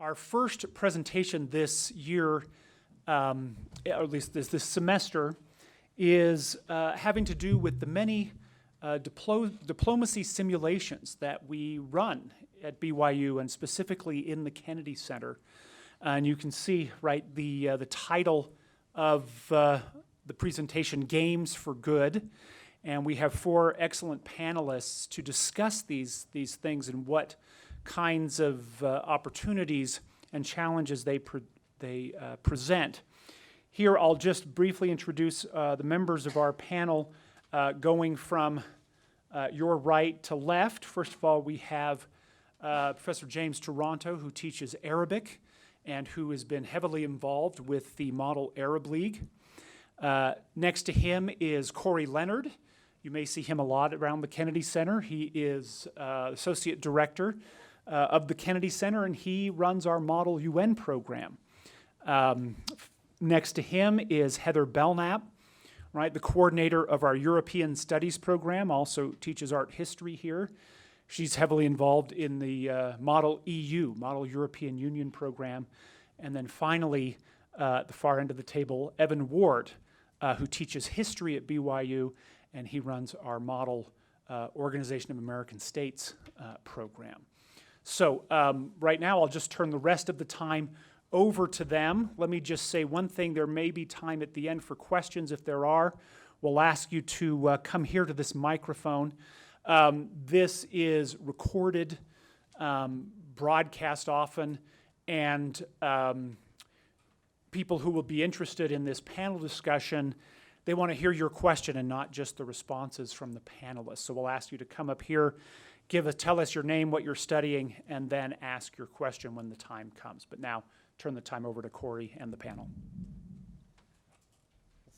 Our first presentation this year, or at least this semester, is having to do with the many diplomacy simulations that we run at BYU and specifically in the Kennedy Center. And you can see, right, the title of the presentation, Games for Good. And we have 4 excellent panelists to discuss these things and what kinds of opportunities and challenges they present. Here, I'll just briefly introduce the members of our panel going from your right to left. First of all, we have Professor James Toronto, who teaches Arabic and who has been heavily involved with the Model Arab League. Next to him is Cory Leonard. You may see him a lot around the Kennedy Center. He is Associate Director of the Kennedy Center, and he runs our Model UN program. Next to him is Heather Belnap, right, the coordinator of our European Studies program, also teaches art history here. She's heavily involved in the Model EU, Model European Union program. And then finally, at the far end of the table, Evan Ward, who teaches history at BYU, and he runs our Model Organization of American States program. So right now, I'll just turn the rest of the time over to them. Let me just say one thing. There may be time at the end for questions. If there are, we'll ask you to come here to this microphone. This is recorded, broadcast often, and people who will be interested in this panel discussion, they want to hear your question and not just the responses from the panelists. So we'll ask you to come up here, tell us your name, what you're studying, and then ask your question when the time comes. But now, turn the time over to Cory and the panel.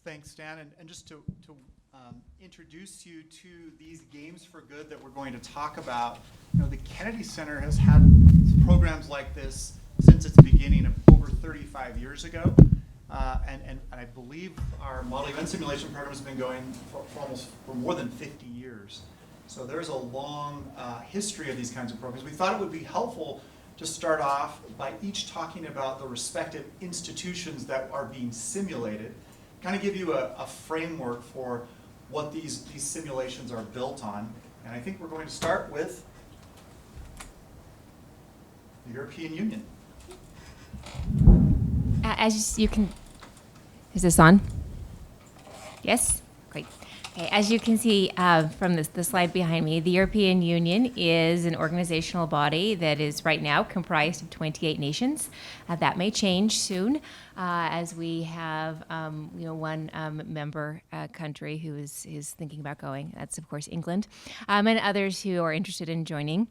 Thanks, Stan. And just to introduce you to these Games for Good that we're going to talk about, the Kennedy Center has had programs like this since its beginning of over 35 years ago. And I believe our model event simulation program has been going for more than 50 years. So there's a long history of these kinds of programs. We thought it would be helpful to start off by each talking about the respective institutions that are being simulated, kind of give you a framework for what these simulations are built on. And I think we're going to start with the European Union. As you can, is this on? Yes? Great. Okay, as you can see from the slide behind me, the European Union is an organizational body that is right now comprised of 28 nations. That may change soon as we have one member country who is thinking about going. That's, of course, England, and others who are interested in joining.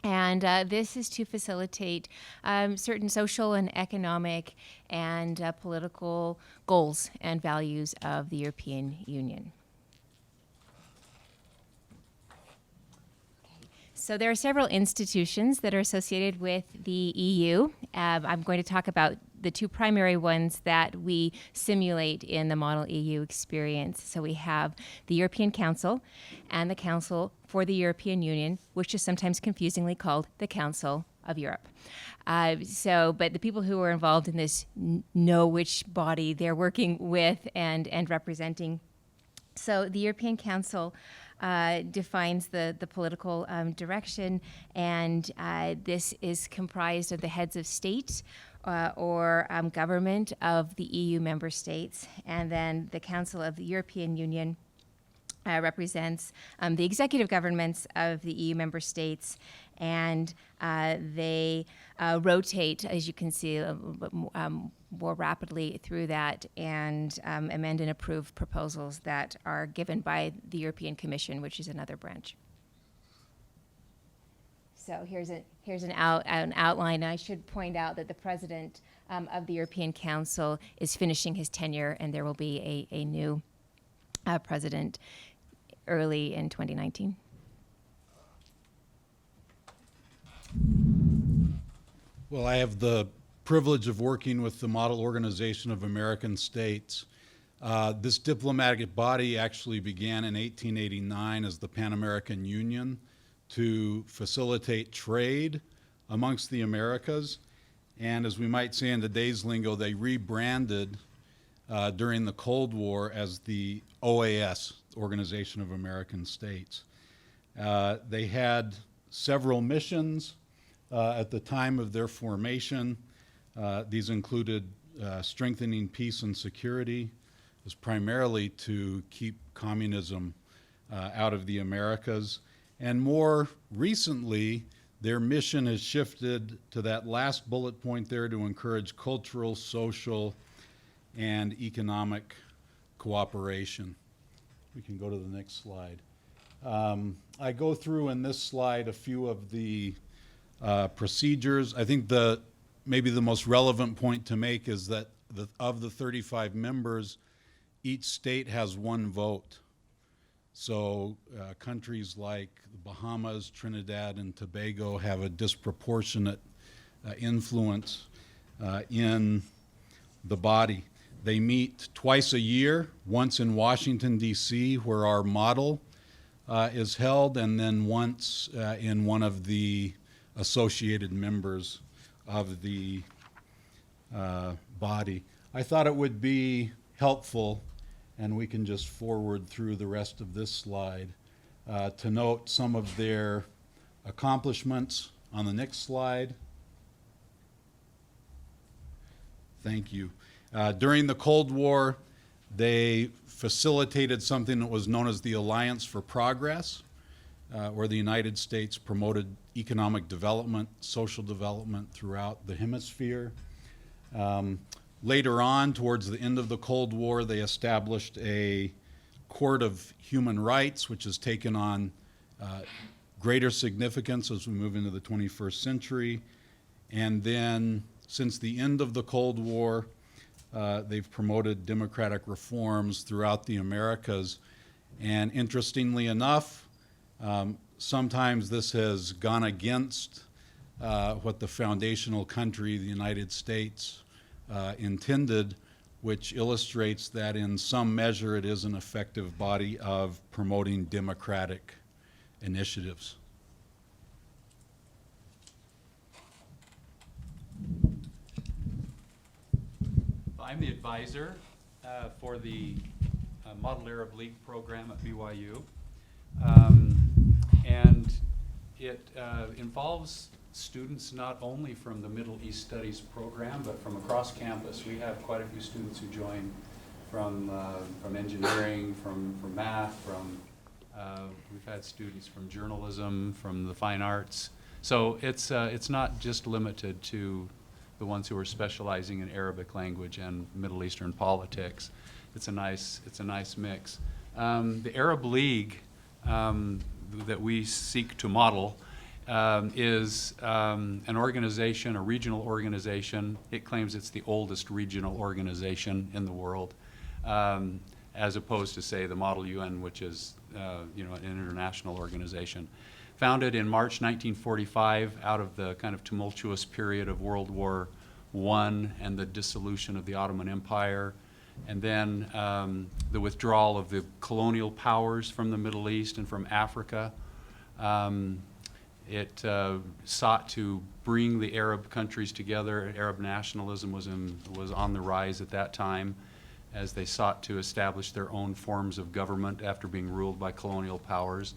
And this is to facilitate certain social and economic and political goals and values of the European Union. So there are several institutions that are associated with the EU. I'm going to talk about the 2 primary ones that we simulate in the Model EU experience. So we have the European Council and the Council for the European Union, which is sometimes confusingly called the Council of Europe. But the people who are involved in this know which body they're working with and representing. So the European Council defines the political direction, and this is comprised of the heads of state or government of the EU member states, and then the Council of the European Union represents the executive governments of the EU member states, and they rotate, as you can see, more rapidly through that and amend and approve proposals that are given by the European Commission, which is another branch. So here's an outline. I should point out that the president of the European Council is finishing his tenure, and there will be a new president early in 2019. Well, I have the privilege of working with the Model Organization of American States. This diplomatic body actually began in 1889 as the Pan American Union to facilitate trade amongst the Americas. And as we might say in today's lingo, they rebranded during the Cold War as the OAS, Organization of American States. They had several missions at the time of their formation. These included strengthening peace and security. It was primarily to keep communism out of the Americas. And more recently, their mission has shifted to that last bullet point there to encourage cultural, social, and economic cooperation. We can go to the next slide. I go through in this slide a few of the procedures. I think maybe the most relevant point to make is that of the 35 members, each state has one vote. So countries like the Bahamas, Trinidad, and Tobago have a disproportionate influence in the body. They meet twice a year, once in Washington, D.C., where our model is held, and then once in one of the associated members of the body. I thought it would be helpful, and we can just forward through the rest of this slide, to note some of their accomplishments. On the next slide. Thank you. During the Cold War, they facilitated something that was known as the Alliance for Progress, where the United States promoted economic development, social development throughout the hemisphere. Later on, towards the end of the Cold War, they established a Court of Human Rights, which has taken on greater significance as we move into the 21st century. And then, since the end of the Cold War, they've promoted democratic reforms throughout the Americas. And interestingly enough, sometimes this has gone against what the foundational country, the United States, intended, which illustrates that in some measure it is an effective body of promoting democratic initiatives. I'm the advisor for the Model Arab League program at BYU. And it involves students not only from the Middle East Studies program, but from across campus. We have quite a few students who join from engineering, from math, we've had students from journalism, from the fine arts. So it's not just limited to the ones who are specializing in Arabic language and Middle Eastern politics. It's a nice mix. The Arab League that we seek to model is an organization, a regional organization. It claims it's the oldest regional organization in the world, as opposed to, say, the Model UN, which is an international organization. Founded in March 1945 out of the kind of tumultuous period of World War I and the dissolution of the Ottoman Empire, and then the withdrawal of the colonial powers from the Middle East and from Africa. It sought to bring the Arab countries together. Arab nationalism was on the rise at that time, as they sought to establish their own forms of government after being ruled by colonial powers.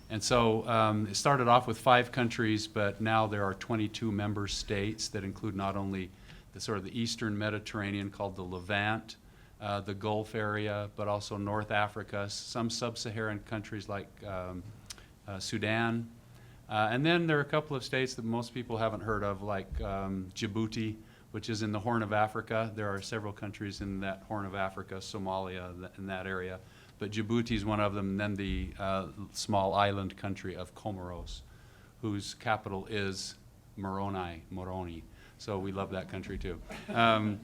And so it started off with 5 countries, but now there are 22 member states that include not only the sort of the Eastern Mediterranean, called the Levant, the Gulf area, but also North Africa, some sub-Saharan countries like Sudan. And then there are a couple of states that most people haven't heard of, like Djibouti, which is in the Horn of Africa. There are several countries in that Horn of Africa, Somalia, in that area. But Djibouti is one of them, and then the small island country of Comoros, whose capital is Moroni. So we love that country too. Are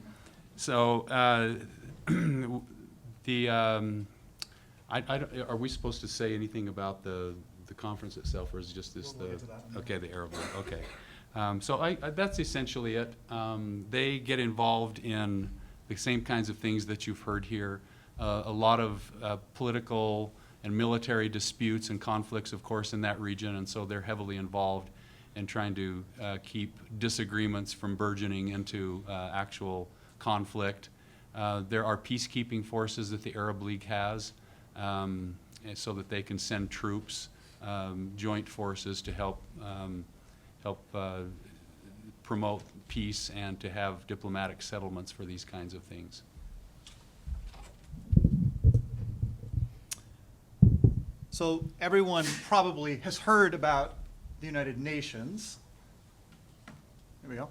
we supposed to say anything about the conference itself, or is it just this? We'll get to that. Okay, the Arab League. Okay. So that's essentially it. They get involved in the same kinds of things that you've heard here. A lot of political and military disputes and conflicts, of course, in that region, and so they're heavily involved and trying to keep disagreements from burgeoning into actual conflict. There are peacekeeping forces that the Arab League has, so that they can send troops, joint forces to help promote peace and to have diplomatic settlements for these kinds of things. So everyone probably has heard about the United Nations. There we go.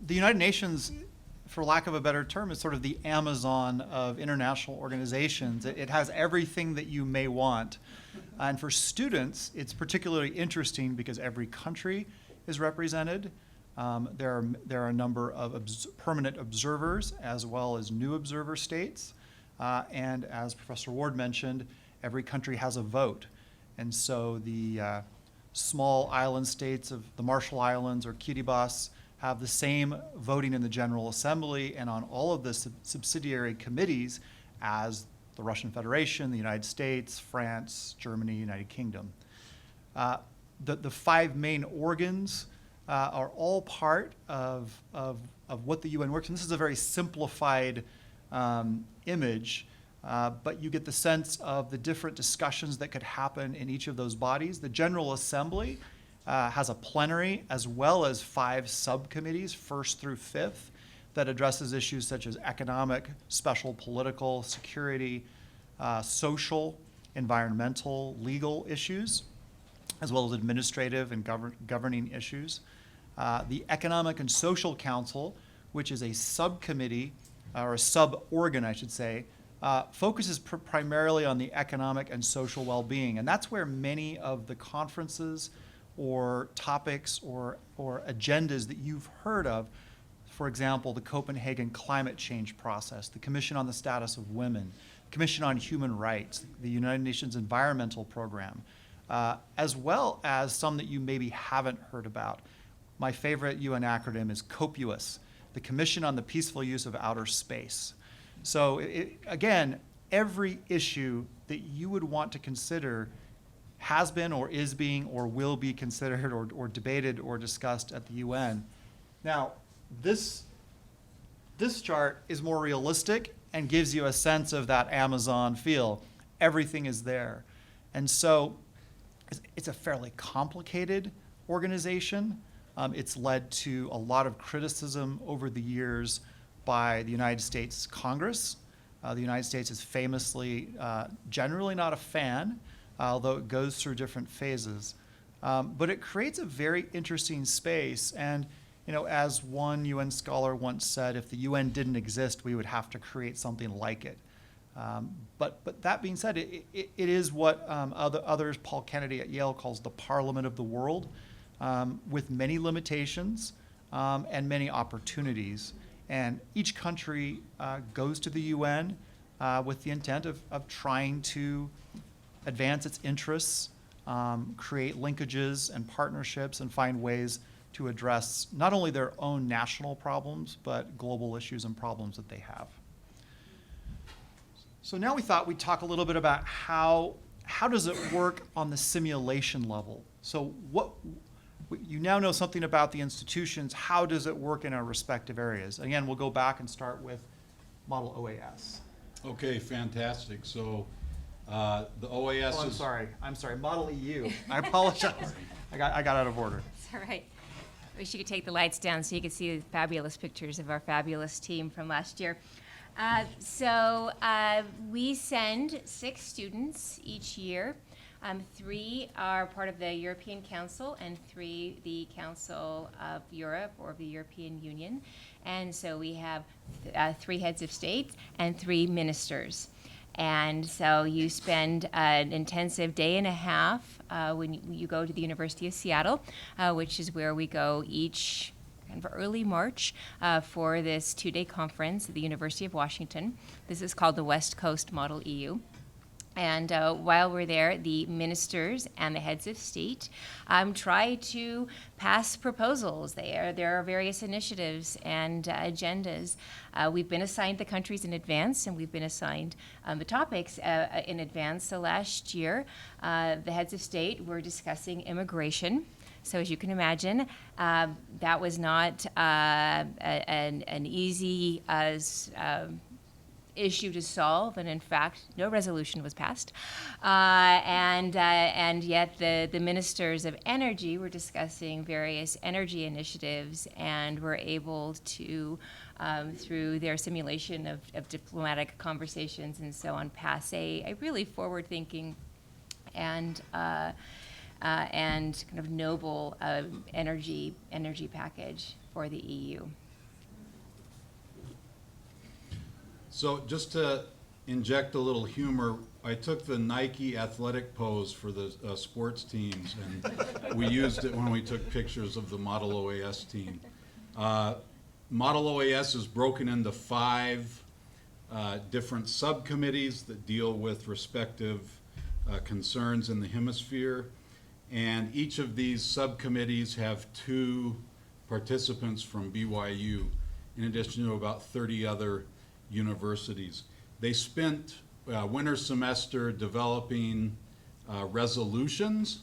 The United Nations, for lack of a better term, is sort of the Amazon of international organizations. It has everything that you may want. And for students, it's particularly interesting because every country is represented. There are a number of permanent observers as well as new observer states. And as Professor Ward mentioned, every country has a vote. And so the small island states of the Marshall Islands or Kiribati have the same voting in the General Assembly and on all of the subsidiary committees as the Russian Federation, the United States, France, Germany, United Kingdom. The five main organs are all part of what the UN works. And this is a very simplified image, but you get the sense of the different discussions that could happen in each of those bodies. The General Assembly has a plenary as well as 5 subcommittees, 1st through 5th, that addresses issues such as economic, special political, security, social, environmental, legal issues, as well as administrative and governing issues. The Economic and Social Council, which is a subcommittee, or a sub-organ, I should say, focuses primarily on the economic and social well-being. And that's where many of the conferences or topics or agendas that you've heard of, for example, the Copenhagen climate change process, the Commission on the Status of Women, Commission on Human Rights, the United Nations Environmental Program, as well as some that you maybe haven't heard about. My favorite UN acronym is COPUOS, the Commission on the Peaceful Use of Outer Space. So again, every issue that you would want to consider has been or is being or will be considered or debated or discussed at the UN. Now, this chart is more realistic and gives you a sense of that Amazon feel. Everything is there. And so it's a fairly complicated organization. It's led to a lot of criticism over the years by the United States Congress. The United States is famously generally not a fan, although it goes through different phases. But it creates a very interesting space. And as one UN scholar once said, if the UN didn't exist, we would have to create something like it. But that being said, it is what others, Paul Kennedy at Yale calls the parliament of the world, with many limitations and many opportunities. And each country goes to the UN with the intent of trying to advance its interests, create linkages and partnerships, and find ways to address not only their own national problems, but global issues and problems that they have. So now we thought we'd talk a little bit about how does it work on the simulation level. So you now know something about the institutions. How does it work in our respective areas? Again, we'll go back and start with Model OAS. Okay, fantastic. So the OAS Oh, is... I'm sorry, Model EU. I apologize. I got out of order. It's all right. Wish you could take the lights down so you could see the fabulous pictures of our fabulous team from last year. We send 6 students each year. 3 are part of the European Council and 3 the Council of Europe or the European Union. And so we have 3 heads of state and 3 ministers. And so you spend an intensive day and a half when you go to the University of Seattle, which is where we go each kind of early March for this 2-day conference at the University of Washington. This is called the West Coast Model EU. And while we're there, the ministers and the heads of state try to pass proposals. There are various initiatives and agendas. We've been assigned the countries in advance, and we've been assigned the topics in advance. So last year, the heads of state were discussing immigration. So as you can imagine, that was not an easy issue to solve, and in fact, no resolution was passed. And yet the ministers of energy were discussing various energy initiatives and were able to, through their simulation of diplomatic conversations and so on, pass a really forward-thinking and kind of noble energy package for the EU. So just to inject a little humor, I took the Nike athletic pose for the sports teams, and we used it when we took pictures of the Model OAS team. Model OAS is broken into 5 different subcommittees that deal with respective concerns in the hemisphere, and each of these subcommittees have 2 participants from BYU, in addition to about 30 other universities. They spent winter semester developing resolutions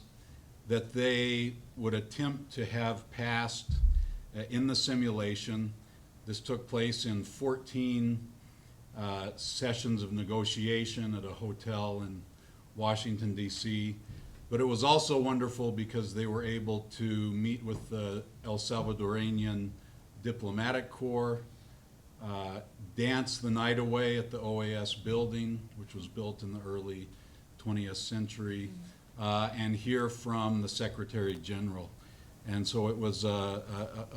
that they would attempt to have passed in the simulation. This took place in 14 sessions of negotiation at a hotel in Washington, D.C. But it was also wonderful because they were able to meet with the El Salvadorian Diplomatic Corps, dance the night away at the OAS building, which was built in the early 20th century, and hear from the Secretary General. And so it was a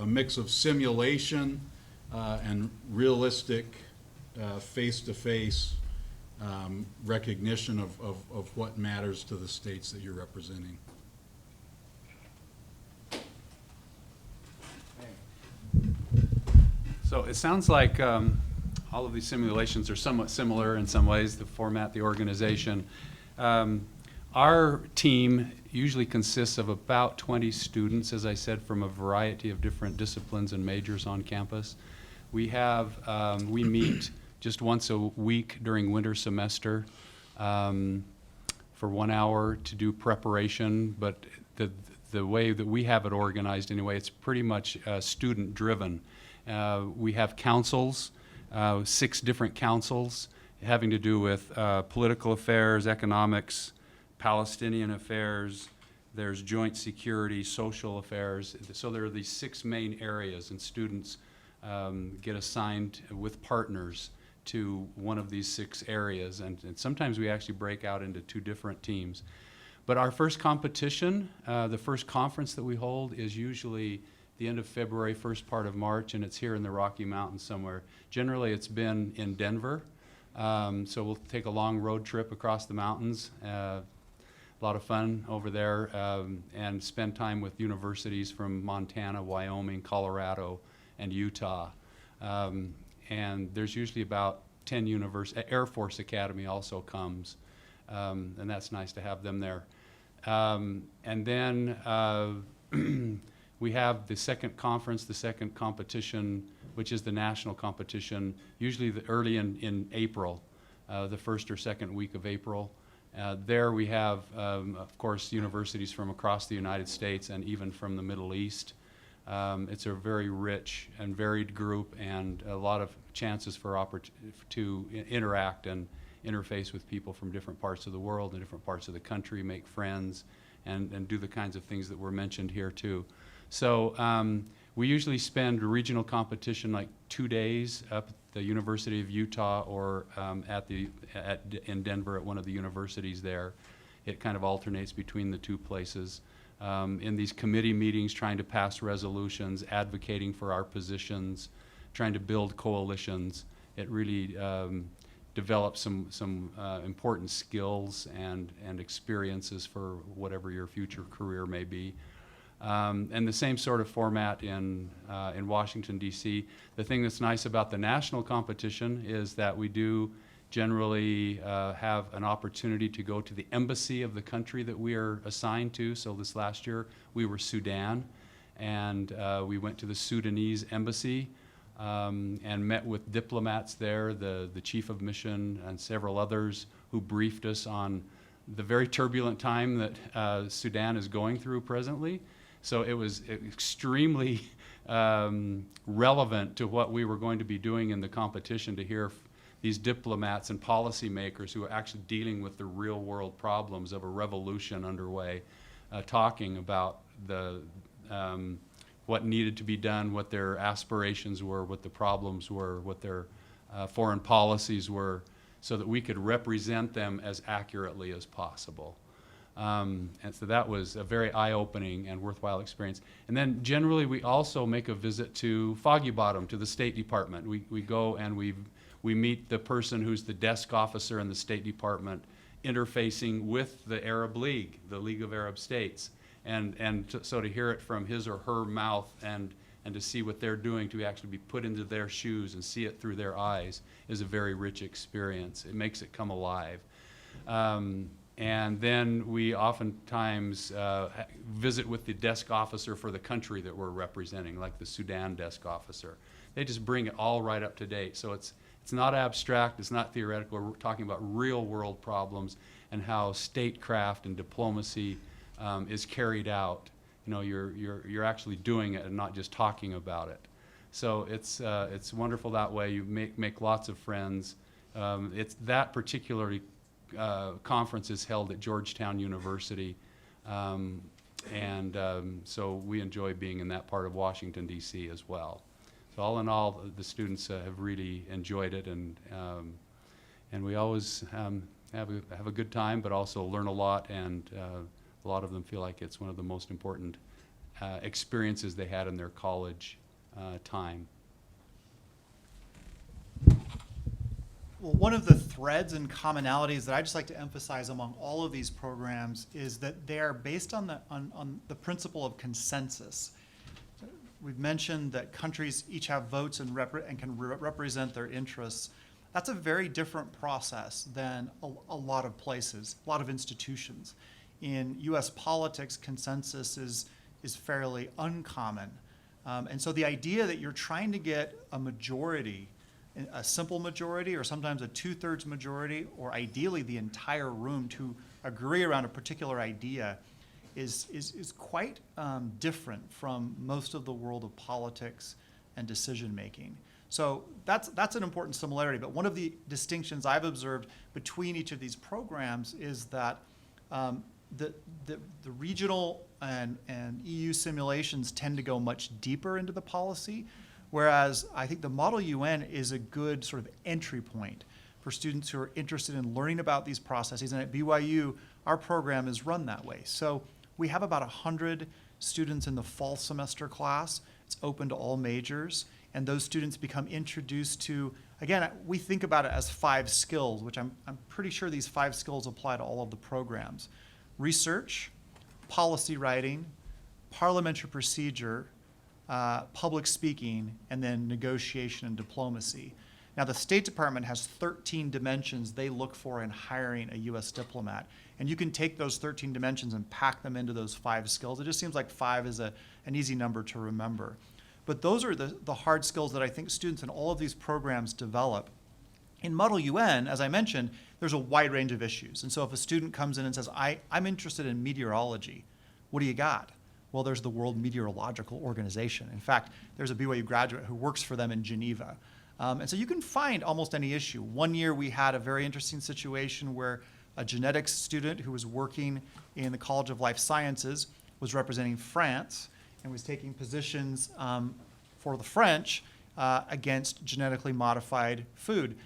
mix of simulation and realistic face-to-face recognition of what matters to the states that you're representing. So it sounds like all of these simulations are somewhat similar in some ways, the format, the organization. Our team usually consists of about 20 students, as I said, from a variety of different disciplines and majors on campus. We meet just once a week during winter semester for 1 hour to do preparation, but the way that we have it organized anyway, it's pretty much student-driven. We have councils, 6 different councils having to do with political affairs, economics, Palestinian affairs, there's joint security, social affairs. So there are these 6 main areas, and students get assigned with partners to one of these 6 areas. And sometimes we actually break out into 2 different teams. But our first competition, the first conference that we hold is usually the end of February, first part of March, and it's here in the Rocky Mountains somewhere. Generally, it's been in Denver. So we'll take a long road trip across the mountains, a lot of fun over there, and spend time with universities from Montana, Wyoming, Colorado, and Utah. And there's usually about 10 universities. Air Force Academy also comes, and that's nice to have them there. And then we have the second conference, the second competition, which is the national competition, usually early in April, the first or second week of April. There we have, of course, universities from across the United States and even from the Middle East. It's a very rich and varied group, and a lot of chances for to interact and interface with people from different parts of the world and different parts of the country, make friends, and do the kinds of things that were mentioned here too. So we usually spend regional competition like 2 days up at the University of Utah or in Denver at one of the universities there. It kind of alternates between the 2 places. In these committee meetings, trying to pass resolutions, advocating for our positions, trying to build coalitions. It really develops some important skills and experiences for whatever your future career may be. And the same sort of format in Washington, D.C. The thing that's nice about the national competition is that we do generally have an opportunity to go to the embassy of the country that we are assigned to. So this last year we were Sudan, and we went to the Sudanese embassy and met with diplomats there, the chief of mission and several others who briefed us on the very turbulent time that Sudan is going through presently. So it was extremely relevant to what we were going to be doing in the competition, to hear these diplomats and policymakers who are actually dealing with the real world problems of a revolution underway, talking about what needed to be done, what their aspirations were, what the problems were, what their foreign policies were, so that we could represent them as accurately as possible. And so that was a very eye-opening and worthwhile experience. And then generally we also make a visit to Foggy Bottom, to the State Department. We go and we meet the person who's the desk officer in the State Department, interfacing with the Arab League, the League of Arab States. So to hear it from his or her mouth and to see what they're doing, to actually be put into their shoes and see it through their eyes, is a very rich experience. It makes it come alive. And then we oftentimes visit with the desk officer for the country that we're representing, like the Sudan desk officer. They just bring it all right up to date. So it's not abstract, it's not theoretical. We're talking about real world problems and how statecraft and diplomacy is carried out. You know, you're actually doing it and not just talking about it. So it's wonderful that way. You make lots of friends. It's that particularly conference is held at Georgetown University, so we enjoy being in that part of Washington, D.C. as well. So all in all, the students have really enjoyed it, and we always have a good time, but also learn a lot, and a lot of them feel like it's one of the most important experiences they had in their college time. Well, one of the threads and commonalities that I just like to emphasize among all of these programs is that they are based on the principle of consensus. We've mentioned that countries each have votes and can represent their interests. That's a very different process than a lot of places, a lot of institutions. In U.S. politics, consensus is fairly uncommon. And so the idea that you're trying to get a majority, a simple majority, or sometimes a 2/3 majority, or ideally the entire room to agree around a particular idea is quite different from most of the world of politics and decision making. So that's an important similarity. But one of the distinctions I've observed between each of these programs is that the regional and EU simulations tend to go much deeper into the policy, whereas I think the Model UN is a good sort of entry point for students who are interested in learning about these processes. And at BYU, our program is run that way. So we have about 100 students in the fall semester class. It's open to all majors. And those students become introduced to, again, we think about it as 5 skills, which I'm pretty sure these 5 skills apply to all of the programs. Research, policy writing, parliamentary procedure, public speaking, and then negotiation and diplomacy. Now, the State Department has 13 dimensions they look for in hiring a U.S. diplomat. And you can take those 13 dimensions and pack them into those 5 skills. It just seems like 5 is an easy number to remember. But those are the hard skills that I think students in all of these programs develop. In Model UN, as I mentioned, there's a wide range of issues. And so if a student comes in and says, I'm interested in meteorology, what do you got? Well, there's the World Meteorological Organization. In fact, there's a BYU graduate who works for them in Geneva. And so you can find almost any issue. One year we had a very interesting situation where a genetics student who was working in the College of Life Sciences was representing France and was taking positions for the French against genetically modified food.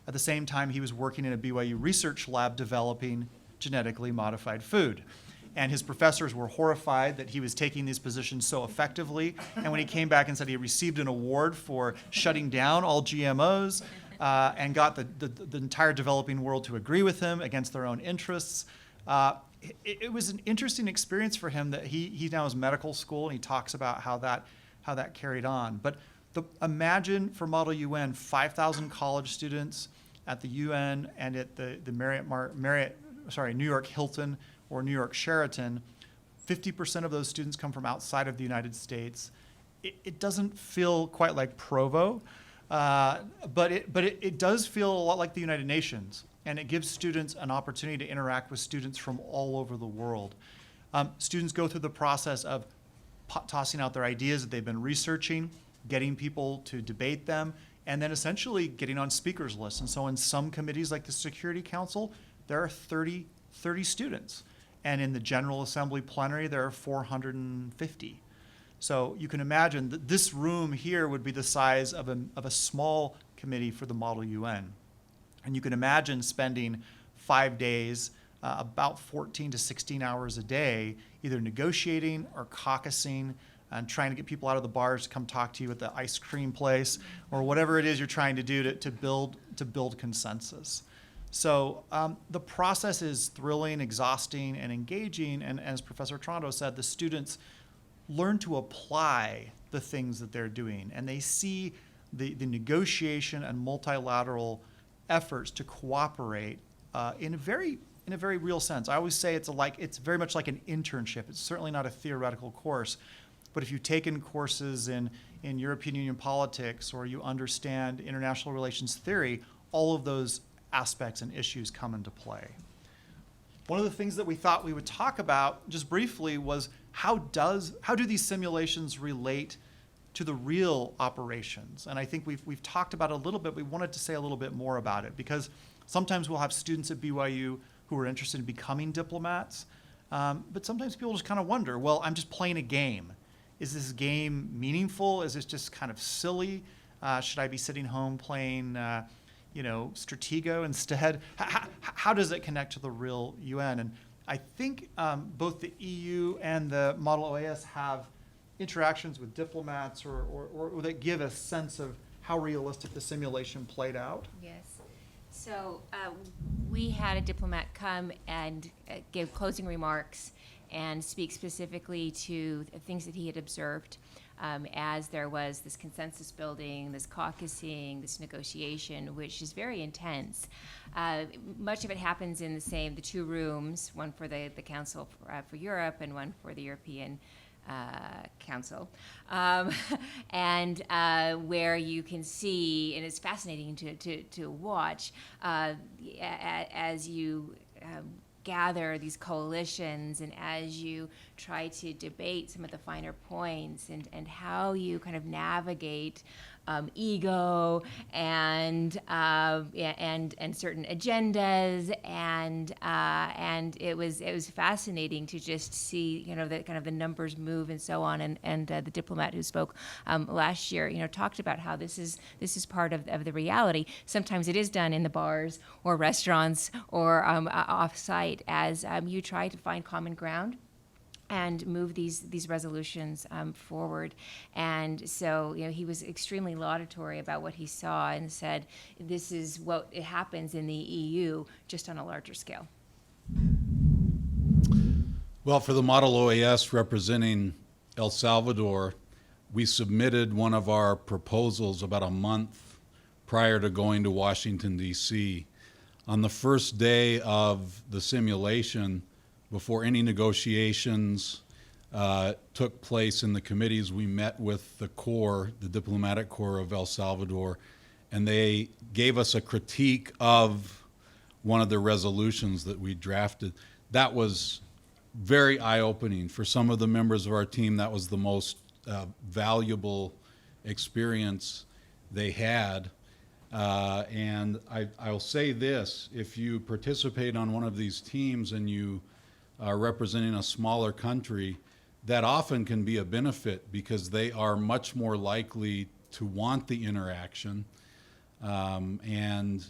At the same time, he was working in a BYU research lab developing genetically modified food. And his professors were horrified that he was taking these positions so effectively. And when he came back and said he received an award for shutting down all GMOs and got the entire developing world to agree with him against their own interests, it was an interesting experience for him that he now is medical school, and he talks about how that carried on. But imagine for Model UN, 5,000 college students at the UN and at the New York Hilton or New York Sheraton. 50% of those students come from outside of the United States. It doesn't feel quite like Provo, but it does feel a lot like the United Nations, and it gives students an opportunity to interact with students from all over the world. Students go through the process of tossing out their ideas that they've been researching, getting people to debate them, and then essentially getting on speakers lists. And so in some committees like the Security Council, there are 30 students. And in the General Assembly plenary, there are 450. So you can imagine that this room here would be the size of a small committee for the Model UN. And you can imagine spending 5 days, about 14 to 16 hours a day, either negotiating or caucusing and trying to get people out of the bars to come talk to you at the ice cream place or whatever it is you're trying to do to build consensus. So the process is thrilling, exhausting, and engaging. And as Professor Toronto said, the students learn to apply the things that they're doing, and they see the negotiation and multilateral efforts to cooperate in a very real sense. I always say it's very much like an internship. It's certainly not a theoretical course, but if you've taken courses in European Union politics or you understand international relations theory, all of those aspects and issues come into play. One of the things that we thought we would talk about just briefly was how do these simulations relate to the real operations? And I think we've talked about it a little bit. We wanted to say a little bit more about it because sometimes we'll have students at BYU who are interested in becoming diplomats, but sometimes people just kind of wonder, well, I'm just playing a game. Is this game meaningful? Is this just kind of silly? Should I be sitting home playing Stratego instead? How does it connect to the real UN? And I think both the EU and the Model OAS have interactions with diplomats or that give a sense of how realistic the simulation played out. Yes. So we had a diplomat come and give closing remarks and speak specifically to things that he had observed as there was this consensus building, this caucusing, this negotiation, which is very intense. Much of it happens in the two rooms, one for the Council for Europe and one for the European Council, and where you can see, and it's fascinating to watch as you gather these coalitions and as you try to debate some of the finer points and how you kind of navigate ego and certain agendas and it was fascinating to just see the kind of the numbers move and so on and the diplomat who spoke last year talked about how this is part of the reality. Sometimes it is done in the bars or restaurants or off-site as you try to find common ground and move these resolutions forward. And so, he was extremely laudatory about what he saw and said, this is what it happens in the EU, just on a larger scale. Well, for the Model OAS representing El Salvador, we submitted one of our proposals about a month prior to going to Washington, D.C. On the first day of the simulation, before any negotiations took place in the committees, we met with the Corps, the diplomatic corps of El Salvador, and they gave us a critique of one of the resolutions that we drafted. That was very eye-opening. For some of the members of our team, that was the most valuable experience they had. And I'll say this, if you participate on one of these teams and you are representing a smaller country, that often can be a benefit because they are much more likely to want the interaction and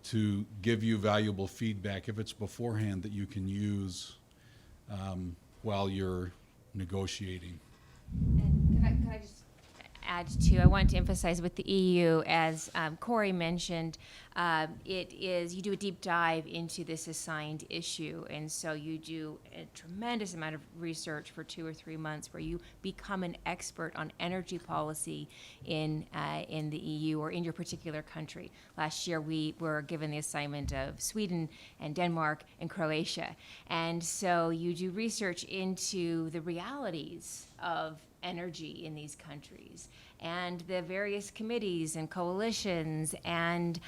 to give you valuable feedback if it's beforehand that you can use while you're negotiating. And could I just add to, I want to emphasize with the EU, as Cory mentioned, it is, you do a deep dive into this assigned issue, and so you do a tremendous amount of research for 2 or 3 months where you become an expert on energy policy in the EU or in your particular country. Last year we were given the assignment of Sweden and Denmark and Croatia, and so you do research into the realities of energy in these countries, and the various committees and coalitions and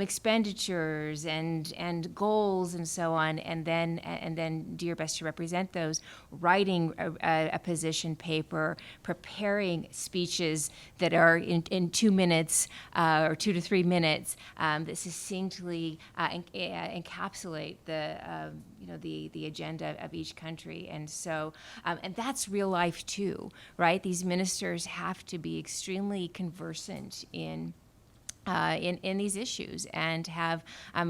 expenditures and goals and so on, and then do your best to represent those, writing a position paper, preparing speeches that are in 2 minutes or 2 to 3 minutes that succinctly encapsulate the agenda of each country. And so and that's real life too, right? These ministers have to be extremely conversant in these issues and have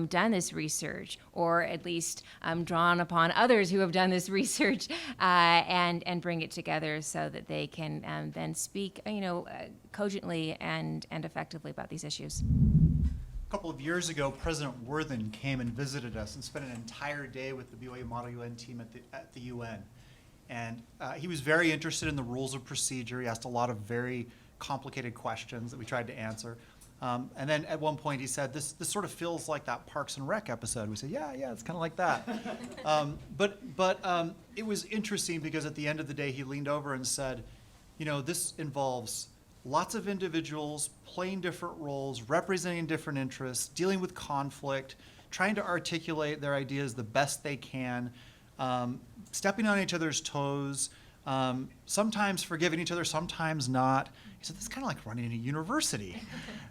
done this research, or at least drawn upon others who have done this research and bring it together so that they can then speak, cogently and effectively about these issues. A couple of years ago, President Worthen came and visited us and spent an entire day with the BYU Model UN team at the UN. And he was very interested in the rules of procedure. He asked a lot of very complicated questions that we tried to answer. And then at one point he said, this sort of feels like that Parks and Rec episode. We said, yeah, it's kind of like that. But it was interesting because at the end of the day he leaned over and said, this involves lots of individuals playing different roles, representing different interests, dealing with conflict, trying to articulate their ideas the best they can, stepping on each other's toes, sometimes forgiving each other, sometimes not. He said, this is kind of like running a university.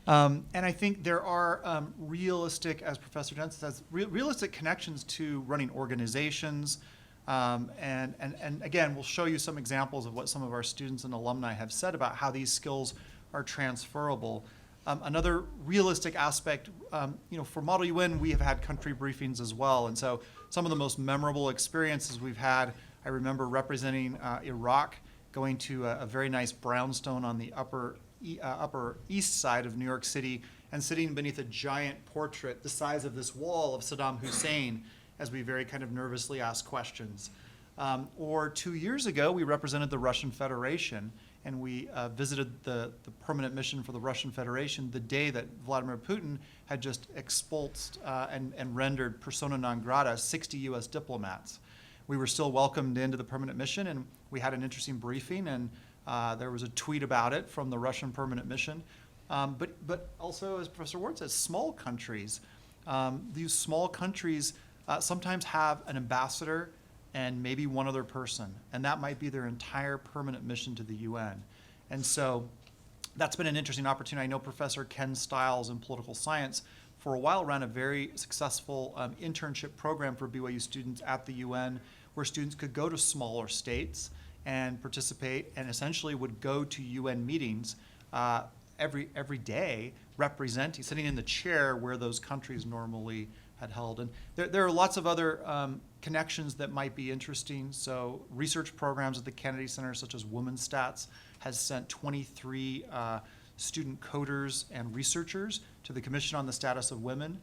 And I think there are realistic, as Professor Jensen says, realistic connections to running organizations. And again, we'll show you some examples of what some of our students and alumni have said about how these skills are transferable. Another realistic aspect, for Model UN, we have had country briefings as well. And so some of the most memorable experiences we've had, I remember representing Iraq, going to a very nice brownstone on the upper east side of New York City and sitting beneath a giant portrait the size of this wall of Saddam Hussein as we very kind of nervously asked questions. Or 2 years ago, we represented the Russian Federation, and we visited the permanent mission for the Russian Federation the day that Vladimir Putin had just expulsed and rendered persona non grata 60 US diplomats. We were still welcomed into the permanent mission, and we had an interesting briefing, and there was a tweet about it from the Russian permanent mission. But also, as Professor Ward says, small countries. These small countries sometimes have an ambassador and maybe one other person, and that might be their entire permanent mission to the UN. And so that's been an interesting opportunity. I know Professor Ken Stiles in political science for a while ran a very successful internship program for BYU students at the UN, where students could go to smaller states and participate, and essentially would go to UN meetings every day, representing, sitting in the chair where those countries normally had held. And there are lots of other connections that might be interesting. So research programs at the Kennedy Center, such as Women's Stats, has sent 23 student coders and researchers to the Commission on the Status of Women.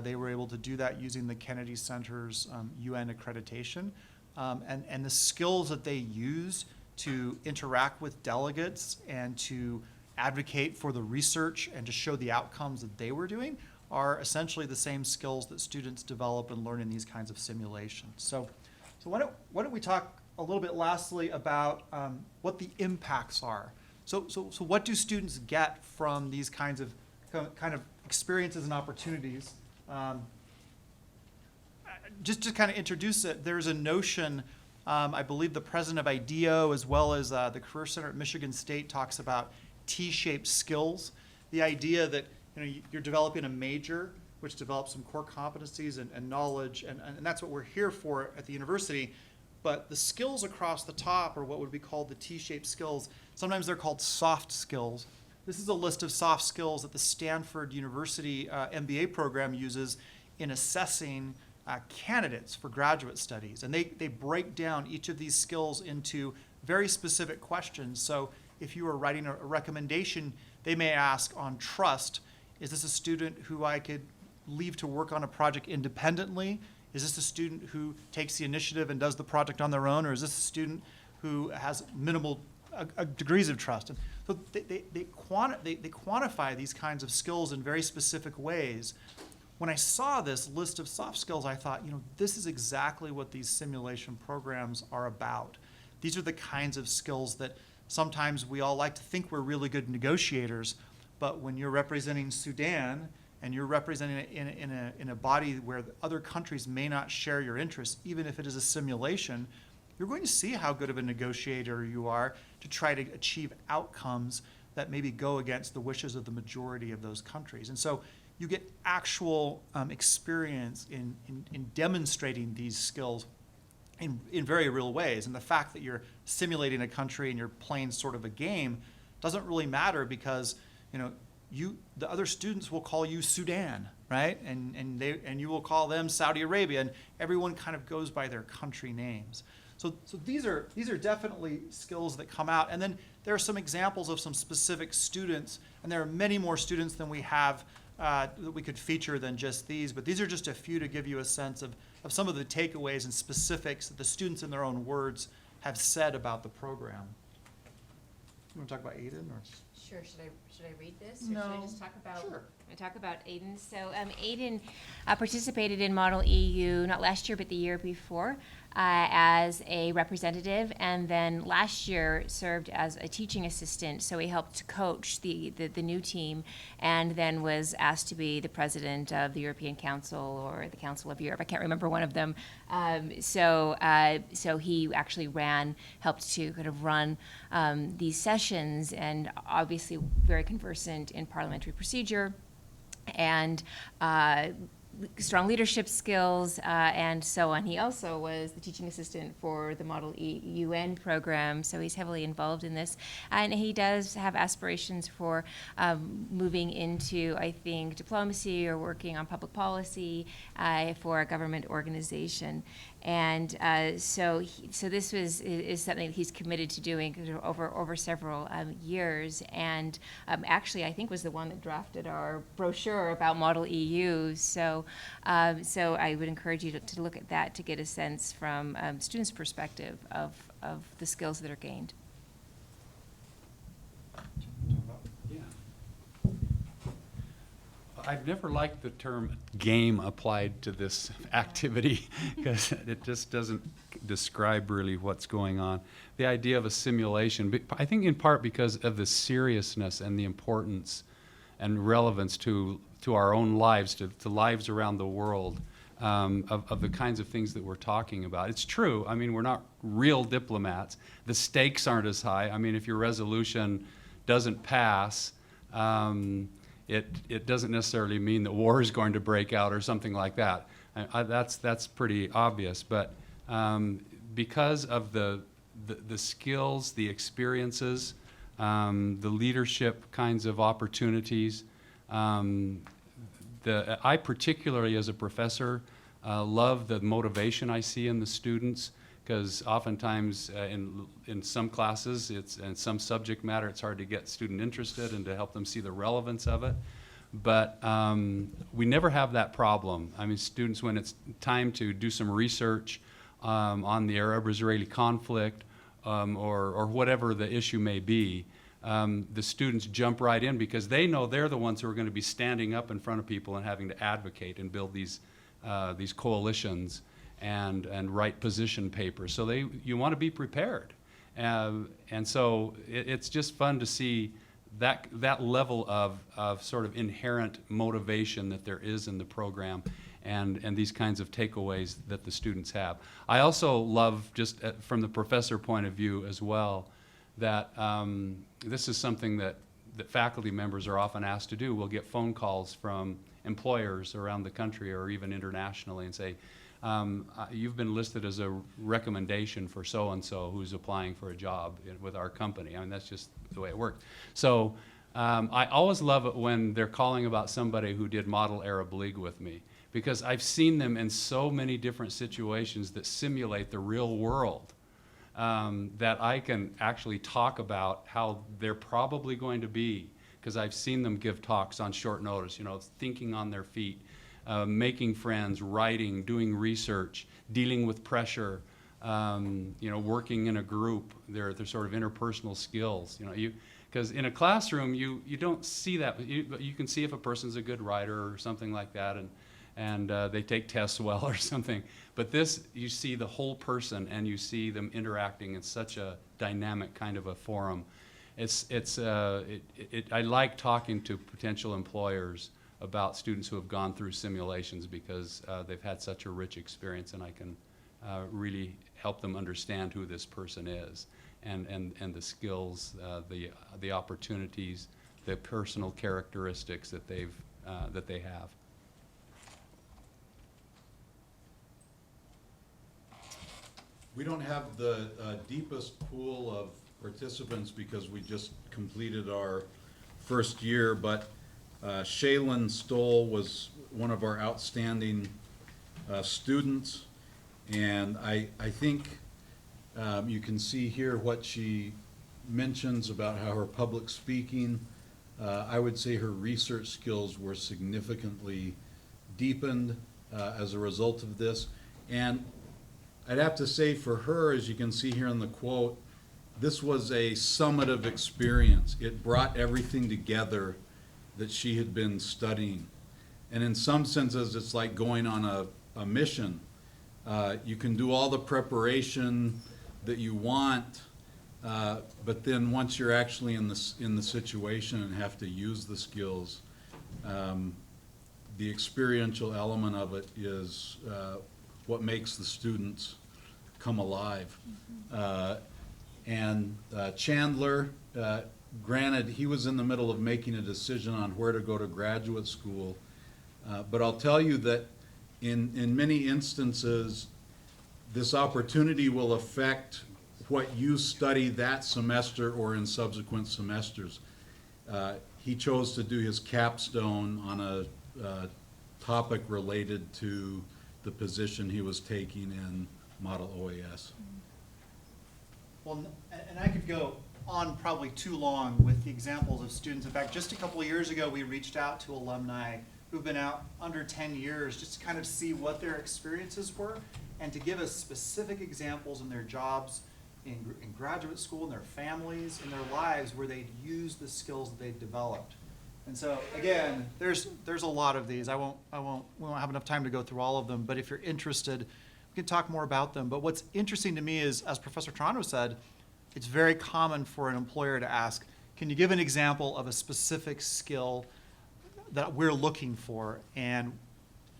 They were able to do that using the Kennedy Center's UN accreditation. And the skills that they use to interact with delegates and to advocate for the research and to show the outcomes that they were doing are essentially the same skills that students develop and learn in these kinds of simulations. So why don't we talk a little bit lastly about what the impacts are. So what do students get from these kinds of experiences and opportunities? Just to kind of introduce it, there's a notion, I believe the president of IDEO as well as the Career Center at Michigan State talks about T-shaped skills. The idea that you're developing a major which develops some core competencies and knowledge, and that's what we're here for at the university. But the skills across the top are what would be called the T-shaped skills. Sometimes they're called soft skills. This is a list of soft skills that the Stanford University MBA program uses in assessing candidates for graduate studies. And they break down each of these skills into very specific questions. So if you are writing a recommendation, they may ask on trust, is this a student who I could leave to work on a project independently? Is this a student who takes the initiative and does the project on their own? Or is this a student who has minimal degrees of trust? And so they quantify these kinds of skills in very specific ways. When I saw this list of soft skills, I thought, this is exactly what these simulation programs are about. These are the kinds of skills that sometimes we all like to think we're really good negotiators, but when you're representing Sudan and you're representing it in a body where the other countries may not share your interests, even if it is a simulation, you're going to see how good of a negotiator you are to try to achieve outcomes that maybe go against the wishes of the majority of those countries. And so you get actual experience in demonstrating these skills in very real ways. And the fact that you're simulating a country and you're playing sort of a game doesn't really matter, because the other students will call you Sudan, right? And you will call them Saudi Arabia, and everyone kind of goes by their country names. So these are definitely skills that come out. And then there are some examples of some specific students, and there are many more students than we have that we could feature than just these, but these are just a few to give you a sense of some of the takeaways and specifics that the students in their own words have said about the program. You want to talk about Aiden, or? Sure. Should I read this, or should I No. just talk about? Sure. I talk about Aiden. So Aiden participated in Model EU not last year but the year before as a representative, and then last year served as a teaching assistant. So he helped coach the new team, and then was asked to be the president of the European Council or the Council of Europe. I can't remember one of them. So he actually helped to kind of run these sessions, and obviously very conversant in parliamentary procedure and strong leadership skills, and so on. He also was the teaching assistant for the Model UN program, so he's heavily involved in this. And he does have aspirations for moving into, I think, diplomacy or working on public policy for a government organization. And so this is something he's committed to doing over several years, and actually I think was the one that drafted our brochure about Model EU. So I would encourage you to look at that to get a sense from students' perspective of the skills that are gained. Yeah. I've never liked the term game applied to this activity because it just doesn't describe really what's going on. The idea of a simulation, but I think in part because of the seriousness and the importance and relevance to our own lives, to lives around the world, of the kinds of things that we're talking about. It's true, I mean, we're not real diplomats. The stakes aren't as high. I mean, if your resolution doesn't pass, it doesn't necessarily mean that war is going to break out or something like that. That's pretty obvious. But because of the skills, the experiences, the leadership kinds of opportunities, I particularly, as a professor, love the motivation I see in the students, because oftentimes in some classes, in some subject matter, it's hard to get student interested and to help them see the relevance of it. But we never have that problem. I mean, students, when it's time to do some research on the Arab-Israeli conflict or whatever the issue may be, the students jump right in because they know they're the ones who are going to be standing up in front of people and having to advocate and build these coalitions and write position papers. So you want to be prepared. And so it's just fun to see that level of sort of inherent motivation that there is in the program and these kinds of takeaways that the students have. I also love, just from the professor point of view as well, that this is something that faculty members are often asked to do. We'll get phone calls from employers around the country or even internationally and say, you've been listed as a recommendation for so-and-so who's applying for a job with our company. I mean, that's just the way it works. So I always love it when they're calling about somebody who did Model Arab League with me, because I've seen them in so many different situations that simulate the real world. That I can actually talk about how they're probably going to be, because I've seen them give talks on short notice, thinking on their feet, making friends, writing, doing research, dealing with pressure, working in a group, their sort of interpersonal skills. Because in a classroom, you don't see that. You can see if a person's a good writer or something like that, and they take tests well or something. But this, you see the whole person, and you see them interacting in such a dynamic kind of a forum. I like talking to potential employers about students who have gone through simulations, because they've had such a rich experience, and I can really help them understand who this person is, and the skills, the opportunities, the personal characteristics that they have. We don't have the deepest pool of participants because we just completed our first year, but Shaylin Stoll was one of our outstanding students, and I think you can see here what she mentions about how her public speaking, I would say her research skills were significantly deepened as a result of this. And I'd have to say for her, as you can see here in the quote, this was a summative experience. It brought everything together that she had been studying. And in some senses, it's like going on a mission. You can do all the preparation that you want, but then once you're actually in the situation and have to use the skills, the experiential element of it is what makes the students come alive. And Chandler, granted, he was in the middle of making a decision on where to go to graduate school, but I'll tell you that in many instances, this opportunity will affect what you study that semester or in subsequent semesters. He chose to do his capstone on a topic related to the position he was taking in Model OAS. Well, and I could go on probably too long with the examples of students. In fact, just a couple of years ago, we reached out to alumni who've been out under 10 years just to kind of see what their experiences were and to give us specific examples in their jobs, in graduate school, in their families, in their lives where they'd used the skills that they'd developed. And so again, there's a lot of these. We won't have enough time to go through all of them, but if you're interested, we can talk more about them. But what's interesting to me is, as Professor Toronto said, it's very common for an employer to ask, can you give an example of a specific skill that we're looking for? And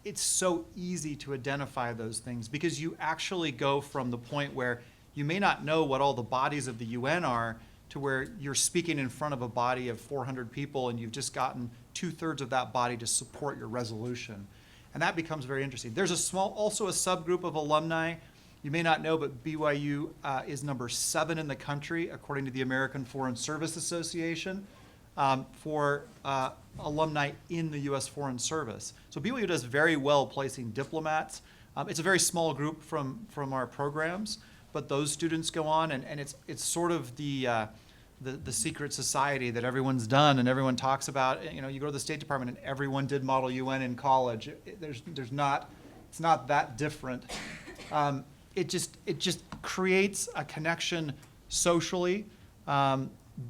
it's so easy to identify those things because you actually go from the point where you may not know what all the bodies of the UN are to where you're speaking in front of a body of 400 people and you've just gotten 2/3 of that body to support your resolution. And that becomes very interesting. There's also a subgroup of alumni. You may not know, but BYU is number 7 in the country, according to the American Foreign Service Association, for alumni in the U.S. Foreign Service. So BYU does very well placing diplomats. It's a very small group from our programs, but those students go on, and it's sort of the secret society that everyone's done and everyone talks about. You know, you go to the State Department and everyone did Model UN in college. It's not that different. It just creates a connection socially.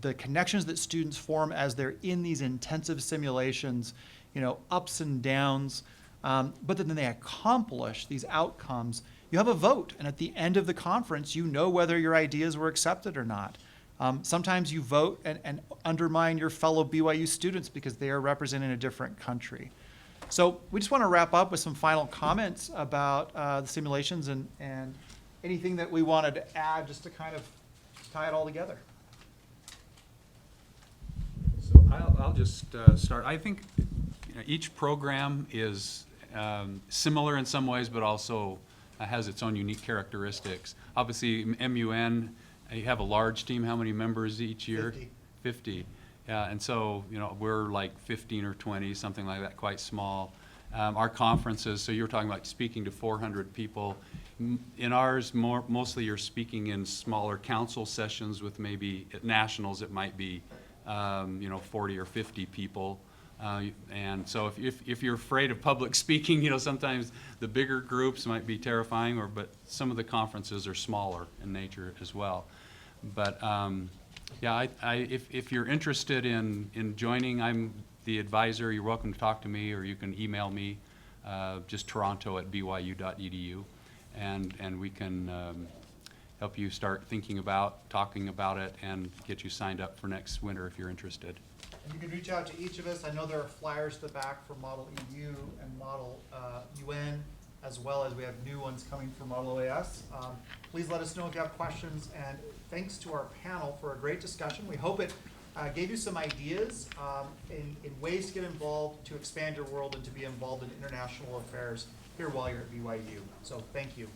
The connections that students form as they're in these intensive simulations, you know, ups and downs, but then they accomplish these outcomes. You have a vote, and at the end of the conference, you know whether your ideas were accepted or not. Sometimes you vote and undermine your fellow BYU students because they are representing a different country. So we just want to wrap up with some final comments about the simulations and anything that we wanted to add just to kind of tie it all together. So I'll just start. I think each program is similar in some ways, but also has its own unique characteristics. Obviously, MUN, you have a large team. How many members each year? 50. Yeah, and so, you know, we're like 15 or 20, something like that, quite small. Our conferences, so you're talking about speaking to 400 people. In ours, mostly you're speaking in smaller council sessions with maybe, at nationals, it might be, 40 or 50 people. And so if you're afraid of public speaking, you know, sometimes the bigger groups might be terrifying, but some of the conferences are smaller in nature as well. But if you're interested in joining, I'm the advisor. You're welcome to talk to me, or you can email me. just Toronto at byu.edu, and we can help you start thinking about, talking about it, and get you signed up for next winter if you're interested. And you can reach out to each of us. I know there are flyers at the back for Model EU and Model UN, as well as we have new ones coming for Model OAS. Please let us know if you have questions, and thanks to our panel for a great discussion. We hope it gave you some ideas in ways to get involved, to expand your world, and to be involved in international affairs here while you're at BYU. So thank you.